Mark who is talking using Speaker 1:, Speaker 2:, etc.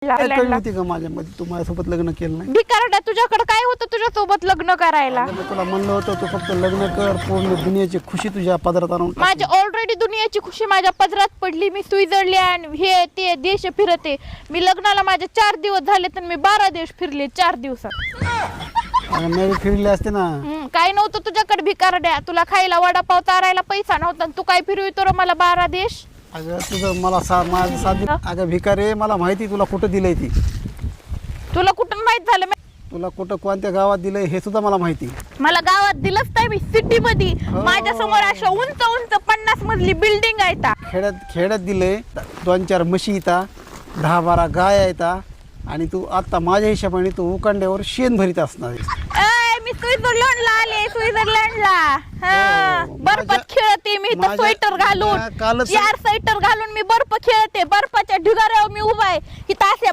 Speaker 1: काय कमी होती का माझ्यामध्ये? तू माझ्यासोबत लग्न केलं नाही?
Speaker 2: भिकारड्या, तुझ्याकडे काय होतं तुझ्या सोबत लग्न करायला?
Speaker 1: मी तुला म्हणलं होतं तू फक्त लग्न कर, पूर्ण दुनियाची खुशी तुझ्या पदरात आणून टाक.
Speaker 2: माझी ऑलरेडी दुनियाची खुशी माझ्या पदरात पडली. मी स्वित्झर्लंड हे ते देश फिरते. मी लग्नाला माझे 4 दिवस झाले तर मी 12 देश फिरले 4 दिवसात.
Speaker 1: अगं मी फिरले असते ना.
Speaker 2: काय नव्हतं तुझ्याकडे भिकारड्या. तुला खायला वडापाव चारायला पैसा नव्हता आणि तू काय फिरवितो रे मला 12 देश?
Speaker 1: अगं तुझं मला माझं साधी. अगं भिकारे, मला माहिती तुला कुठं दिलंय ती.
Speaker 2: तुला कुठून माहित झालं?
Speaker 1: तुला कुठं कोणत्या गावात दिलंय हे सुद्धा मला माहिती.
Speaker 2: मला गावात दिलंच नाही. मी सिटी मध्ये माझ्या समोर अशा उंच उंच 50 मजली बिल्डिंग आहे.
Speaker 1: खेड्यात दिलंय 2-4 म्हशी येतात, 10-12 गाय येतात आणि तू आता माझ्या हिशोबाने तू उकांड्यावर शेण भरीत असणार आहेस.
Speaker 2: मी स्वित्झर्लंडला आले. स्वित्झर्लंडला बर्फात खेळते मी. तर स्वेटर घालून 4 स्वेटर घालून मी बर्फ खेळते. बर्फाच्या ढिगाऱ्यावर मी उभा आहे. इथं असे